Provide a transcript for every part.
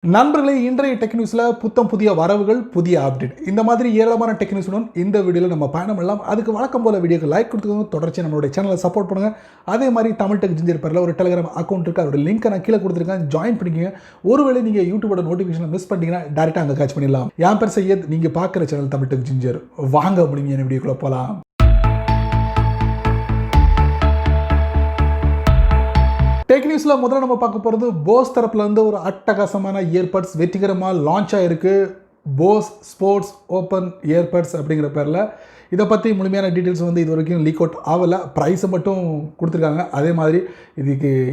நண்பர்களே, இன்றைய டெக் நியூஸ்ல புத்தம் புதிய வரவுகள், புதிய அப்டேட் இந்த மாதிரி ஏராளமான டெக் நியூஸுடன் இந்த வீடியோவில் நம்ம பயணம் பண்ணலாம். அதுக்கு வழக்கம் போல வீடியோக்கு லைக் கொடுத்துக்கோங்க, தொடர்ச்சி நம்மளுடைய சேனலை சப்போர்ட் பண்ணுங்க. அதே மாதிரி தமிழ் டெக் ஜிஞ்சர் பேரில் ஒரு டெலிகிராம் அக்கௌண்ட் இருக்குது, அதோட லிங்க் நான் கீழே கொடுத்துருக்கேன், ஜாயின் பண்ணிக்கோங்க. ஒருவேளை நீங்கள் யூடியூபோட நோட்டிஃபிகேஷன் மிஸ் பண்ணிட்டீங்கன்னா டேரெக்டாக அங்கே கேட்ச் பண்ணிடலாம். என் பேர் சையத், நீங்கள் பார்க்குற சேனல் தமிழ் டெக் ஜிஞ்சர். வாங்க முடியுங்க வீடியோக்குள்ளே போகலாம். டெக் நியூஸில் முதல்ல நம்ம பார்க்க போகிறது போஸ் தரப்புலேருந்து ஒரு அட்டகாசமான இயர்பட்ஸ் வெற்றிகரமாக லான்ச் ஆகிருக்கு. போஸ் ஸ்போர்ட்ஸ் ஓப்பன் இயர்பட்ஸ் அப்படிங்கிற பேரில் இதை பற்றி முழுமையான டீட்டெயில்ஸ் வந்து இது வரைக்கும் லீக் அவுட் ஆகலை. ப்ரைஸை மட்டும் கொடுத்துருக்காங்க. அதே மாதிரி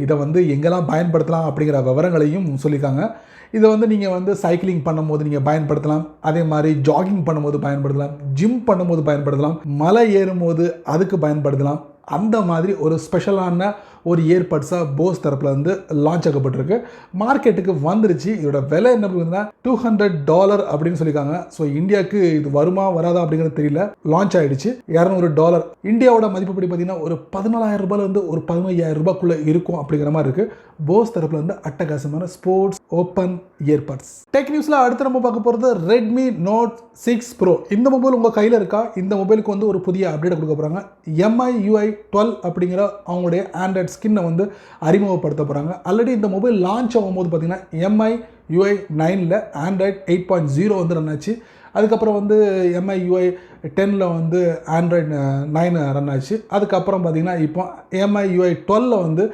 இதை வந்து எங்கெல்லாம் பயன்படுத்தலாம் அப்படிங்கிற விவரங்களையும் சொல்லியிருக்காங்க. இதை வந்து நீங்கள் வந்து சைக்கிளிங் பண்ணும்போது நீங்கள் பயன்படுத்தலாம், அதே மாதிரி ஜாகிங் பண்ணும்போது பயன்படுத்தலாம், ஜிம் பண்ணும்போது பயன்படுத்தலாம், மலை ஏறும்போது அதுக்கு பயன்படுத்தலாம். அந்த மாதிரி ஒரு ஸ்பெஷலான ஒரு இயர்பட்ஸாக போஸ் தரப்பில் வந்து லான்ச் ஆகப்பட்டிருக்கு. மார்க்கெட்டுக்கு வந்துருச்சு. இதோட விலை என்ன அப்படின்னா $200 அப்படின்னு சொல்லியிருக்காங்க. ஸோ இந்தியாவுக்கு இது வருமா வராதா அப்படிங்கிறது தெரியல. லான்ச் ஆகிடுச்சு. $200 இந்தியாவோட மதிப்புப்படி பார்த்தீங்கன்னா ஒரு $14,000 ஒரு $15,000 இருக்கும் அப்படிங்கிற மாதிரி இருக்குது. போஸ் தரப்பில் வந்து அட்டகாசமான ஸ்போர்ட்ஸ் ஓப்பன் இயர்பட்ஸ். டெக் நியூஸில் அடுத்து நம்ம பார்க்க போகிறது Redmi Note 6 Pro. இந்த மொபைல் உங்கள் கையில் இருக்கா? இந்த மொபைலுக்கு வந்து ஒரு புதிய அப்டேட் கொடுக்க போகிறாங்க. MIUI 12 அப்படிங்கிற அவங்களுடைய ஆண்ட்ராய்ட் ஸ்கின்னை வந்து அறிமுகப்படுத்த போகிறாங்க. ஆல்ரெடி இந்த மொபைல் லான்ச் ஆகும்போது பார்த்தீங்கன்னா MIUI 9ல் ஆண்ட்ராய்ட் 8.0 வந்து ரன் ஆச்சு. அதுக்கப்புறம் வந்து MIUI 10ல் வந்து ஆண்ட்ராய்ட் 9 ரன் ஆச்சு. அதுக்கப்புறம் பார்த்திங்கன்னா இப்போ MIUI 12ல் வந்து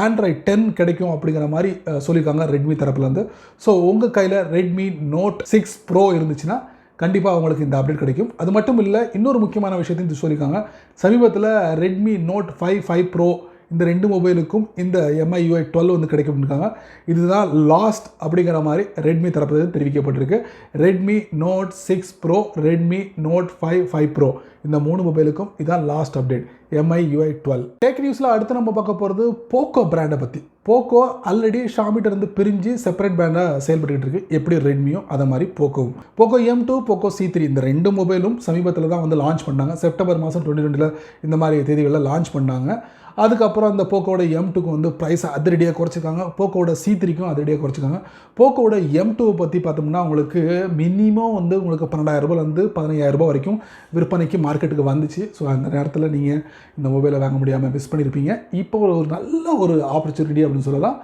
ஆண்ட்ராய்ட் 10 கிடைக்கும் அப்படிங்கிற மாதிரி சொல்லியிருக்காங்க ரெட்மி தரப்புலேருந்து. ஸோ உங்கள் கையில் Redmi Note 6 Pro இருந்துச்சுன்னா கண்டிப்பாக உங்களுக்கு இந்த அப்டேட் கிடைக்கும். அது மட்டும் இல்லை, இன்னொரு முக்கியமான விஷயத்தையும் சொல்லியிருக்காங்க. சமீபத்தில் Redmi Note 5 Pro இந்த ரெண்டு மொபைலுக்கும் இந்த MIUI 12 வந்து கிடைக்கும்னு இதுதான் லாஸ்ட் அப்படிங்கிற மாதிரி ரெட்மி தரப்பு தெரிவிக்கப்பட்டிருக்கு. Redmi Note 6 Pro, Redmi Note 5 Pro இந்த 3 மொபைலுக்கும் இதான் லாஸ்ட் அப்டேட் MIUI 12. டெக் நியூஸில் அடுத்து நம்ம பார்க்க போகிறது POCO பிராண்டை பற்றி. POCO ஆல்ரெடி ஷாமிட்ட இருந்து பிரிஞ்சு செப்பரேட் பிராண்டாக செயல்பட்டு இருக்கு. எப்படி ரெட்மியும் அதை மாதிரி POCOவும். POCO M2, POCO C3 இந்த ரெண்டு மொபைலும் சமீபத்தில் தான் வந்து லான்ச் பண்ணாங்க. செப்டம்பர் மாதம் 2020 இந்த மாதிரி தேதிகளில் லான்ச் பண்ணாங்க. அதுக்கப்புறம் அந்த போக்கோட M2க்கு வந்து ப்ரைஸை அதிரடியாக குறைச்சிருக்காங்க. போக்கோட C3க்கும் அதிரடியாக குறைச்சிருக்காங்க. போக்கோட M2 பற்றி பார்த்தோம்னா உங்களுக்கு மினிமம் வந்து உங்களுக்கு $12,000 $15,000 வரைக்கும் விற்பனைக்கு மார்க்கெட்டுக்கு வந்துச்சு. ஸோ அந்த நேரத்தில் நீங்கள் இந்த மொபைலை வாங்க முடியாமல் மிஸ் பண்ணியிருப்பீங்க. இப்போ ஒரு நல்ல ஒரு ஆப்பர்ச்சுனிட்டி அப்படின்னு சொல்லலாம்.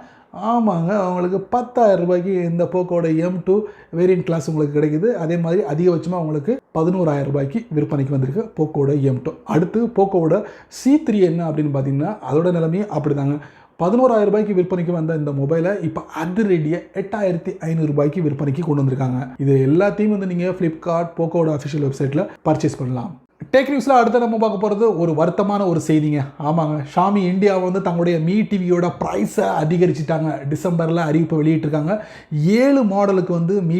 ஆமாங்க, அவங்களுக்கு $10,000 இந்த போக்கோட M2 வேரியன்ட் கிளாஸ் உங்களுக்கு கிடைக்குது. அதே மாதிரி அதிகபட்சமாக உங்களுக்கு $11,000 விற்பனைக்கு வந்திருக்கு போக்கோட M2. அடுத்து போக்கோட C3 என்ன அப்படின்னு பார்த்தீங்கன்னா அதோட நிலைமையும் அப்படி தாங்க. $11,000 விற்பனைக்கு வந்த இந்த மொபைலை இப்போ அதிரடியாக $8,500 விற்பனைக்கு கொண்டு வந்திருக்காங்க. இது எல்லாத்தையும் வந்து நீங்கள் ஃப்ளிப்கார்ட் போக்கோட அஃபிஷியல் வெப்சைட்டில் பர்ச்சேஸ் பண்ணலாம். டெக் நியூஸில் அடுத்து நம்ம பார்க்க போகிறது ஒரு வருத்தமான ஒரு செய்திங்க. ஆமாங்க, ஷாமி இந்தியா வந்து தங்களுடைய மீ டிவியோட ப்ரைஸை அதிகரிச்சிட்டாங்க. டிசம்பரில் அறிவிப்பை வெளியிட்டிருக்காங்க. 7 மாடலுக்கு வந்து மீ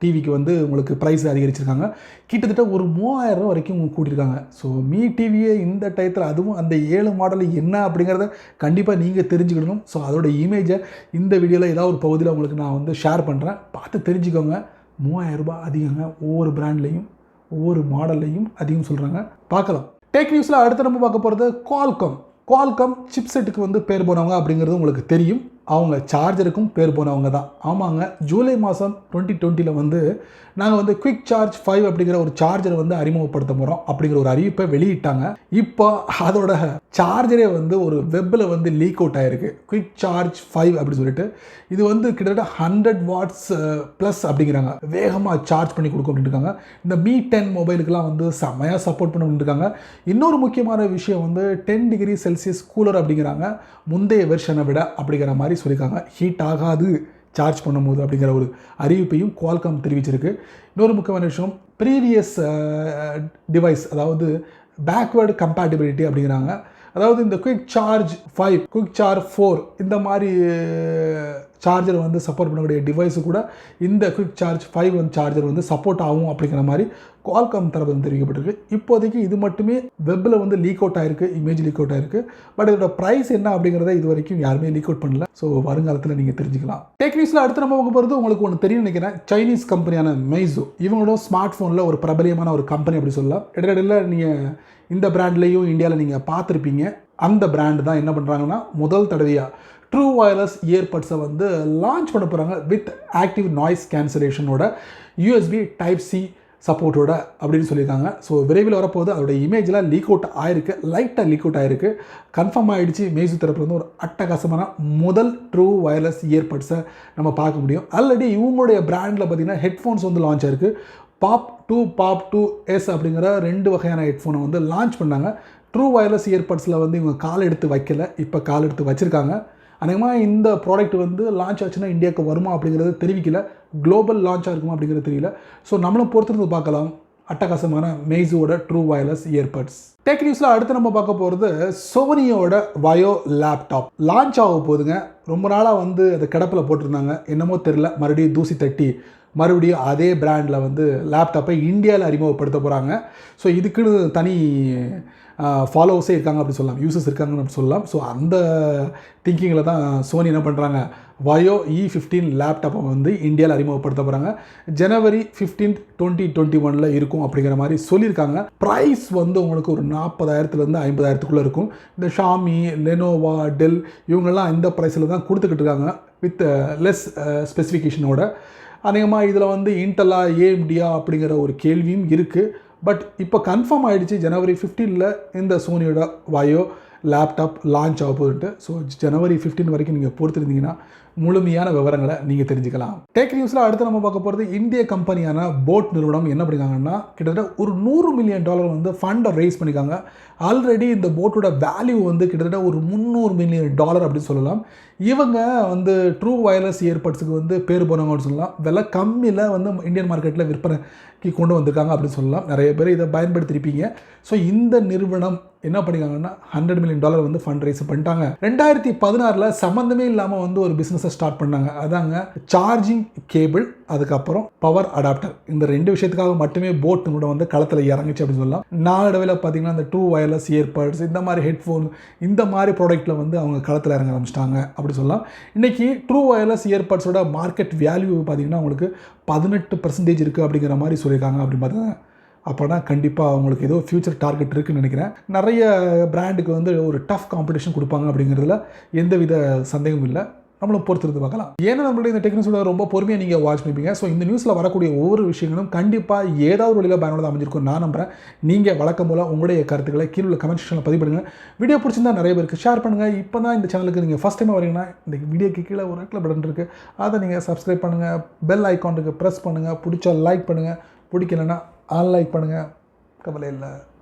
டிவிக்கு வந்து உங்களுக்கு ப்ரைஸ் அதிகரிச்சிருக்காங்க. கிட்டத்தட்ட ஒரு $3,000 வரைக்கும் கூட்டியிருக்காங்க. ஸோ மீ டிவியை இந்த டயத்தில் அதுவும் அந்த 7 மாடல் என்ன அப்படிங்கிறத கண்டிப்பாக நீங்கள் தெரிஞ்சுக்கணும். ஸோ அதோட இமேஜை இந்த வீடியோவில் ஏதாவது ஒரு பகுதியில் உங்களுக்கு நான் வந்து ஷேர் பண்ணுறேன், பார்த்து தெரிஞ்சுக்கோங்க. $3,000 அதிகங்க. ஒவ்வொரு பிராண்ட்லேயும் ஒவ்வொரு மாடல்லையும் அதிகம் சொல்கிறாங்க. பார்க்கலாம். டெக் நியூஸில் அடுத்து நம்ம பார்க்க போகிறது குவால்காம் சிப்செட்டுக்கு வந்து பேர் போனவங்க அப்படிங்கிறது உங்களுக்கு தெரியும். அவங்க சார்ஜருக்கும் பேர் போனவங்க தான். ஆமாங்க, ஜூலை மாதம் 2020 வந்து நாங்கள் வந்து குவிக் சார்ஜ் 5 அப்படிங்கிற ஒரு சார்ஜரை வந்து அறிமுகப்படுத்த போகிறோம் அப்படிங்கிற ஒரு அறிவிப்பை வெளியிட்டாங்க. இப்போ அதோட சார்ஜரே வந்து ஒரு வெப்பில் வந்து லீக் அவுட் ஆகிருக்கு. குவிக் சார்ஜ் 5 அப்படின்னு சொல்லிட்டு இது வந்து கிட்டத்தட்ட 100 வாட்ஸ் ப்ளஸ் அப்படிங்கிறாங்க. வேகமாக சார்ஜ் பண்ணி கொடுக்கும் அப்படின்னு இருக்காங்க. இந்த Mi 10 மொபைலுக்கெல்லாம் வந்து செம்மையாக சப்போர்ட் பண்ணிட்டு இருக்காங்க. இன்னொரு முக்கியமான விஷயம் வந்து 10 டிகிரி செல்சியஸ் கூலர் அப்படிங்கிறாங்க. முந்தைய வெர்ஷனை விட அப்படிங்கிற மாதிரி சொல்லியிருக்காங்க. ஹீட் ஆகாது சார்ஜ் பண்ணும்போது அப்படிங்கிற ஒரு அறிவிப்பையும் குவால்காம் தெரிவிச்சிருக்கு. இன்னொரு முக்கியமான விஷயம் ப்ரீவியஸ் டிவைஸ், அதாவது பேக்வேர்டு கம்பேட்டிபிலிட்டி அப்படிங்கிறாங்க. அதாவது இந்த குவிக் சார்ஜ் 5, குவிக் சார்ஜ் 4 இந்த மாதிரி சார்ஜர் வந்து சப்போர்ட் பண்ணக்கூடிய டிவைஸு கூட இந்த குவிக் சார்ஜ் 5 வந்து சார்ஜர் வந்து சப்போர்ட் ஆகும் அப்படிங்கிற மாதிரி குவால்காம் தரப்பு தெரிவிக்கப்பட்டிருக்கு. இப்போதைக்கு இது மட்டுமே வெப்பில் வந்து லீக் அவுட் ஆயிருக்கு, இமேஜ் லீக் அவுட் ஆயிருக்கு. பட் இதோட ப்ரைஸ் என்ன அப்படிங்கிறத இது வரைக்கும் யாருமே லீக் அவுட் பண்ணல. ஸோ வருங்காலத்தில் நீங்கள் தெரிஞ்சுக்கலாம். டெக் நியூஸில் அடுத்து நம்ம பார்க்க போகிறது உங்களுக்கு ஒன்று தெரியும் நினைக்கிறேன். சைனீஸ் கம்பெனியான மெய்சோ இவங்களோட ஸ்மார்ட் ஃபோனில் ஒரு பிரபலியமான ஒரு கம்பெனி அப்படி சொல்லலாம். இடையில நீங்கள் இந்த பிராண்ட்லேயும் இந்தியாவில் நீங்கள் பார்த்துருப்பீங்க. அந்த பிராண்டு தான் என்ன பண்ணுறாங்கன்னா முதல் தடவையாக ட்ரூ வயர்லெஸ் இயர்பட்ஸை வந்து லான்ச் பண்ண போகிறாங்க வித் ஆக்டிவ் நாய்ஸ் கேன்சலேஷனோட USB Type-C சப்போர்ட்டோட அப்படின்னு சொல்லியிருக்காங்க. ஸோ விரைவில் வரப்போகுது. அதோட இமேஜில் லீக் அவுட் ஆயிருக்கு, லைட்டாக லீக் அவுட் ஆயிருக்கு. கன்ஃபார்ம் ஆகிடுச்சு. Meizu தரப்புல வந்து ஒரு அட்டகாசமான முதல் ட்ரூ வயர்லெஸ் இயர்பட்ஸை நம்ம பார்க்க முடியும். ஆல்ரெடி இவங்களுடைய பிராண்டில் பார்த்திங்கன்னா ஹெட்ஃபோன்ஸ் வந்து லான்ச் ஆயிருக்கு. POP 2S அப்படிங்கிற 2 வகையான ஹெட்ஃபோனை வந்து லான்ச் பண்ணாங்க. ட்ரூ வயர்லெஸ் இயர்பட்ஸில் வந்து இவங்க கால் எடுத்து வைக்கல, இப்போ கால் எடுத்து வச்சுருக்காங்க. அநேகமாக இந்த ப்ராடக்ட் வந்து லான்ச் ஆச்சுன்னா இந்தியாவுக்கு வருமா அப்படிங்கிறது தெரிவிக்கல, குளோபல் லான்ச்சாக இருக்குமா அப்படிங்கிறது தெரியல. ஸோ நம்மளும் பொறுத்திருந்து பார்க்கலாம் அட்டகாசமான Meizuவோட ட்ரூ வயர்லெஸ் இயர்பட்ஸ். டெக் நியூஸில் அடுத்து நம்ம பார்க்க போகிறது சோனியோட VAIO லேப்டாப் லான்ச் ஆக போகுதுங்க. ரொம்ப நாளாக வந்து அதை கிடப்பில் போட்டிருந்தாங்க, என்னமோ தெரில, மறுபடியும் தூசி தட்டி மறுபடியும் அதே பிராண்டில் வந்து லேப்டாப்பை இந்தியாவில் அறிமுகப்படுத்த போகிறாங்க. ஸோ இதுக்குன்னு தனி ஃபாலோவர்ஸே இருக்காங்க அப்படி சொல்லலாம், யூசர்ஸ் இருக்காங்கன்னு அப்படி சொல்லலாம். ஸோ அந்த திங்கிங்கில் தான் சோனி என்ன பண்ணுறாங்க, VAIO E15 லேப்டாப்பை வந்து இந்தியாவில் அறிமுகப்படுத்த போகிறாங்க. January 15, 2021 இருக்கும் அப்படிங்கிற மாதிரி சொல்லியிருக்காங்க. ப்ரைஸ் வந்து உங்களுக்கு ஒரு 40,000லேருந்து 50,000க்குள்ளே இருக்கும். இந்த ஷாமி, லெனோவா, டெல் இவங்கெல்லாம் இந்த ப்ரைஸில் தான் கொடுத்துக்கிட்டு இருக்காங்க வித் லெஸ் ஸ்பெசிஃபிகேஷனோட. அநேகமாக இதில் வந்து இன்டெல்லா ஏஎம்டியா அப்படிங்கிற ஒரு கேள்வியும் இருக்குது. பட் இப்போ கன்ஃபார்ம் ஆகிடுச்சு January 15 இந்த சோனியோட VAIO லேப்டாப் லான்ச் ஆக போகுதுன்ட்டு. ஸோ January 15 வரைக்கும் நீங்கள் பொறுத்திருந்தீங்கன்னா முழுமையான விவரங்களை நீங்கள் தெரிஞ்சுக்கலாம். டெக் நியூஸில் அடுத்து நம்ம பார்க்க போகிறது இந்திய கம்பெனியான போட் நிறுவனம் என்ன பண்ணியிருக்காங்கன்னா கிட்டத்தட்ட ஒரு $100 மில்லியன் வந்து ஃபண்டை ரைஸ் பண்ணியிருக்காங்க. ஆல்ரெடி இந்த போட்டோட வேல்யூ வந்து கிட்டத்தட்ட ஒரு $300 மில்லியன் அப்படின்னு சொல்லலாம். இவங்க வந்து ட்ரூ வயர்லெஸ் இயர்பட்ஸுக்கு வந்து பேர் போனவங்கன்னு சொல்லலாம். விலை கம்மியில் வந்து இந்தியன் மார்க்கெட்டில் விற்பனைக்கு கொண்டு வந்திருக்காங்க அப்படின்னு சொல்லலாம். நிறைய பேர் இதை பயன்படுத்தியிருப்பீங்க. ஸோ இந்த நிறுவனம் என்ன பண்ணியிருக்காங்கன்னா $100 மில்லியன் வந்து ஃபண்ட் ரைஸ் பண்ணிட்டாங்க. 2016 சம்மந்தமே இல்லாமல் வந்து ஒரு பிஸ்னஸை ஸ்டார்ட் பண்ணாங்க. அதாங்க சார்ஜிங் கேபிள், அதுக்கப்புறம் பவர் அடாப்டர். இந்த 2 விஷயத்துக்காக மட்டுமே போட் கூட வந்து களத்தில் இறங்குச்சு அப்படின்னு சொல்லலாம். நாளடைவில் பார்த்தீங்கன்னா இந்த ட்ரூ வயர்லெஸ் இயர்பட்ஸ், இந்த மாதிரி ஹெட்ஃபோன், இந்த மாதிரி ப்ராடக்ட்டில் வந்து அவங்க களத்தில் இறங்க ஆரம்பிச்சிட்டாங்க அப்படி சொல்லலாம். இன்றைக்கி ட்ரூ வயர்லெஸ் இயர்பட்ஸோட மார்க்கெட் வேல்யூ பார்த்தீங்கன்னா அவங்களுக்கு 18% இருக்குது அப்படிங்கிற மாதிரி சொல்லியிருக்காங்க அப்படின்னு பார்த்தா. அப்போனா கண்டிப்பாக அவங்களுக்கு ஏதோ ஃபியூச்சர் டார்கெட் இருக்குதுன்னு நினைக்கிறேன். நிறைய பிராண்டுக்கு வந்து ஒரு டஃப் காம்படிஷன் கொடுப்பாங்க அப்படிங்கிறதுல எந்தவித சந்தேகமும் இல்லை. நம்மளும் பொறுத்திருந்து பார்க்கலாம். ஏன்னா நம்மளுடைய இந்த டெக்னிக்ஸோட ரொம்ப பொறுமையாக நீங்கள் வாட்ச் பண்ணிப்பீங்க. ஸோ இந்த நியூஸில் வரக்கூடிய ஒவ்வொரு விஷயங்களும் கண்டிப்பாக ஏதாவது வழியில் பயனுள்ளதாக அமைஞ்சிருக்கும் நான் நம்புகிறேன். நீங்கள் வழக்கம் போல் உங்களுடைய கருத்துக்களை கீழே உள்ள கமெண்ட் செக்ஷனில் பதிவு பண்ணுங்கள். வீடியோ பிடிச்சிருந்தா நிறைய பேருக்கு ஷேர் பண்ணுங்கள். இப்போ தான் இந்த சேனலுக்கு நீங்கள் ஃபஸ்ட் டைமாக வரீங்கன்னா இந்த வீடியோக்கு கீழே ஒரு ரெட் பட்டன் இருக்குது, அதை நீங்கள் சப்ஸ்கிரைப் பண்ணுங்கள். பெல் ஐக்கானுக்கு ப்ரெஸ் பண்ணுங்கள். பிடிச்சா லைக் பண்ணுங்கள், பிடிக்கலன்னா அன்லைக் பண்ணுங்கள், கவலை இல்லை.